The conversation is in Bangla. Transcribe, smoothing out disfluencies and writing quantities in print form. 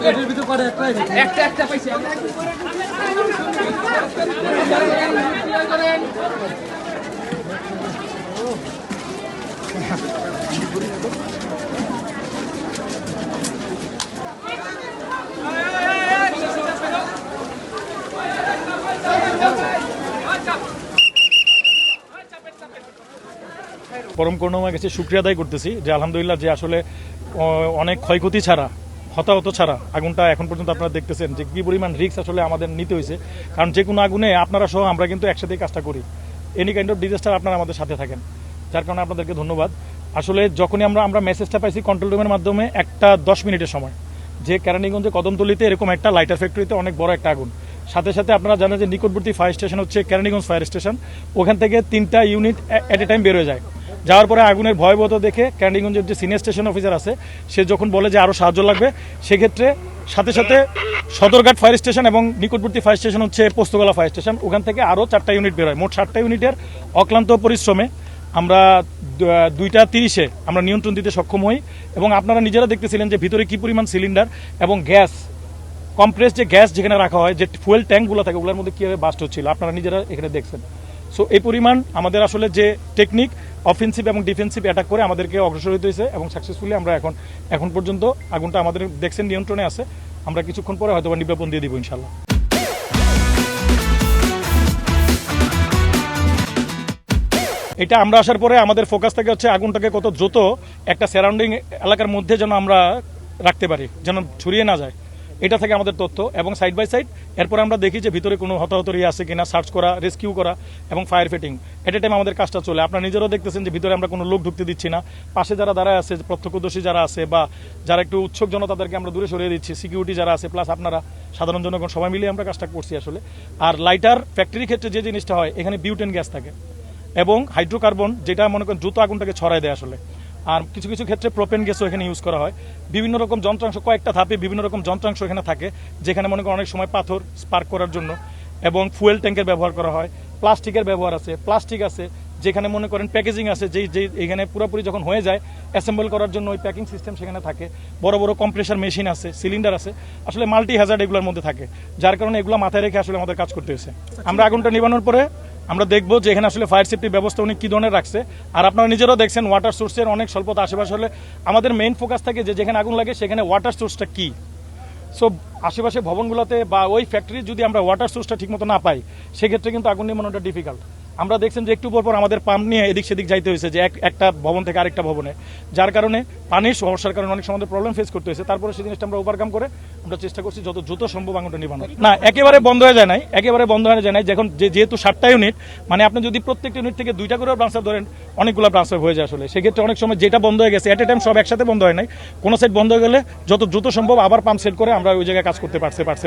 একটা পাইছি পরম করুণাময় কাছে শুকরিয়া আদায় করতেছি যে আলহামদুলিল্লাহ যে আসলে অনেক ক্ষয়ক্ষতি ছাড়া হতাহত ছাড়া আগুনটা এখন পর্যন্ত আপনারা দেখতেছেন যে কী পরিমাণ রিস্ক আসলে আমাদের নিতে হয়েছে। কারণ যে কোনো আগুনে আপনারা সহ আমরা কিন্তু একসাথেই কাজটা করি, এনি কাইন্ড অফ ডিজাস্টার আপনারা আমাদের সাথে থাকেন, যার কারণে আপনাদেরকে ধন্যবাদ। আসলে যখনই আমরা মেসেজটা পাইছি কন্ট্রোল রুমের মাধ্যমে 1-10 মিনিটের সময় যে কেরানীগঞ্জে কদমতলিতে এরকম একটা লাইটার ফ্যাক্টরিতে অনেক বড় একটা আগুন, সাথে সাথে আপনারা জানেন যে নিকটবর্তী ফায়ার স্টেশন হচ্ছে কেরানীগঞ্জ ফায়ার স্টেশন, ওখান থেকে 3টা ইউনিট এট এ টাইম বের হয়ে যায়। যাওয়ার পরে আগুনের ভয়াবহতা দেখে কেরানীগঞ্জের যে সিনিয়র স্টেশন অফিসার আছে সে যখন বলে যে আরও সাহায্য লাগবে, সেক্ষেত্রে সাথে সাথে সদরঘাট ফায়ার স্টেশন এবং নিকটবর্তী ফায়ার স্টেশন হচ্ছে পোস্তগোলা ফায়ার স্টেশন, ওখান থেকে আরও 4টা ইউনিট বের হয়। মোট 7টা ইউনিটের অক্লান্ত পরিশ্রমে আমরা 2:30-এ আমরা নিয়ন্ত্রণ দিতে সক্ষম হই। এবং আপনারা নিজেরা দেখতেছিলেন যে ভিতরে কী পরিমাণ সিলিন্ডার এবং গ্যাস, কম্প্রেস যে গ্যাস যেখানে রাখা হয়, যে ফুয়েল ট্যাঙ্কগুলো থাকে ওগুলোর মধ্যে কীভাবে বাস্ট হচ্ছিল আপনারা নিজেরা এখানে দেখছেন। সো এই পরিমাণ আমাদের আসলে যে টেকনিক অফেন্সিভ এবং ডিফেন্সিভ অ্যাটাক করে আমাদেরকে অগ্রসর হতে হয়েছে এবং সাকসেসফুলি আমরা এখন পর্যন্ত আগুনটা আমাদের দেখছেন নিয়ন্ত্রণে আছে। আমরা কিছুক্ষণ পরে হয়তো নির্বাপন দিয়ে দিব ইনশাল্লাহ। এটা আমরা আসার পরে আমাদের ফোকাস থাকে হচ্ছে আগুনটাকে কত দ্রুত একটা সারাউন্ডিং এলাকার মধ্যে যেন আমরা রাখতে পারি, যেন ছড়িয়ে না যায়, এটা থেকে আমাদের তথ্য। এবং সাইড বাই সাইড এরপর আমরা দেখি যে ভিতরে কোনো হতাহতরি আছে কিনা, সার্চ করা, রেস্কিউ করা এবং ফায়ার ফাইটিং এট এ টাইম আমাদের কাজটা চলে। আপনারা নিজেরাও দেখতেছেন যে ভিতরে আমরা কোনো লোক ঢুকতে দিচ্ছি না, পাশে যারা দাঁড়ায় আছে, প্রত্যক্ষদর্শী যারা আছে বা যারা একটু উৎসুক জন তাদেরকে আমরা দূরে সরিয়ে দিচ্ছি, সিকিউরিটি যারা আছে প্লাস আপনারা সাধারণ জনগণ সবাই মিলিয়ে আমরা কাজটা করছি আসলে। আর লাইটার ফ্যাক্টরির ক্ষেত্রে যে জিনিসটা হয়, এখানে বিউটেন গ্যাস থাকে এবং হাইড্রোকার্বন, যেটা মনে করেন দ্রুত আগুনটাকে ছড়ায় দেয় আসলে। আর কিছু কিছু ক্ষেত্রে প্রোপেন গ্যাসও এখানে ইউজ করা হয়। বিভিন্ন রকম যন্ত্রাংশ, কয়েকটা ধাপে বিভিন্ন রকম যন্ত্রাংশ এখানে থাকে, যেখানে মনে করেন অনেক সময় পাথর স্পার্ক করার জন্য এবং ফুয়েল ট্যাঙ্কের ব্যবহার করা হয়, প্লাস্টিকের ব্যবহার আছে, প্লাস্টিক আছে, যেখানে মনে করেন প্যাকেজিং আছে, যেই এখানে পুরোপুরি যখন হয়ে যায় অ্যাসেম্বল করার জন্য ওই প্যাকিং সিস্টেম সেখানে থাকে, বড় বড় কম্প্রেসার মেশিন আছে, সিলিন্ডার আছে, আসলে মাল্টি হ্যাজার্ড এগুলোর মধ্যে থাকে, যার কারণে এগুলো মাথায় রেখে আসলে আমাদের কাজ করতে হয়েছে। আমরা আগুনটা নিবানোর পরে আমরা দেখবো যে এখানে আসলে ফায়ার সেফটি ব্যবস্থা উনি কী ধরনের রাখছে। আর আপনারা নিজেরাও দেখছেন ওয়াটার সোর্সের অনেক স্বল্পতা আশেপাশে হলে আমাদের মেইন ফোকাস থাকে যে যেখানে আগুন লাগে সেখানে ওয়াটার সোর্সটা কী। সো আশেপাশে ভবনগুলোতে বা ওই ফ্যাক্টরির যদি আমরা ওয়াটার সোর্সটা ঠিকমতো না পাই, সেক্ষেত্রে কিন্তু আগুন নিবানোটা ডিফিকাল্ট। আমরা দেখছেন যে একটু পর আমাদের পাম্প নিয়ে এদিক সেদিক যাইতে হয়েছে, যে একটা ভবন থেকে আরেকটা ভবনে, যার কারণে পানির সমস্যার কারণে অনেক সময় প্রবলেম ফেস করতে হয়েছে। তারপরে সেই জিনিসটা আমরা ওভারকাম করে আমরা চেষ্টা করছি যত দ্রুত সম্ভব আগুনটা নিবানো। না, একেবারে বন্ধ হয়ে যায় নাই, একেবারে বন্ধ হয়ে যায় নাই। যেহেতু 7টা ইউনিট, মানে আপনি যদি প্রত্যেকটা ইউনিট থেকে 2টা করে ব্রাঞ্চ ধরেন, অনেকগুলো ব্রাঞ্চ হয়ে যায় আসলে। সেক্ষেত্রে অনেক সময় যেটা বন্ধ হয়ে গেছে এট এ টাইম সব একসাথে বন্ধ হয় নাই, কোনো সাইড বন্ধ হয়ে গেলে যত দ্রুত সম্ভব আবার পাম্প সেট করে আমরা ওই জায়গায় কাজ করতে পারছি।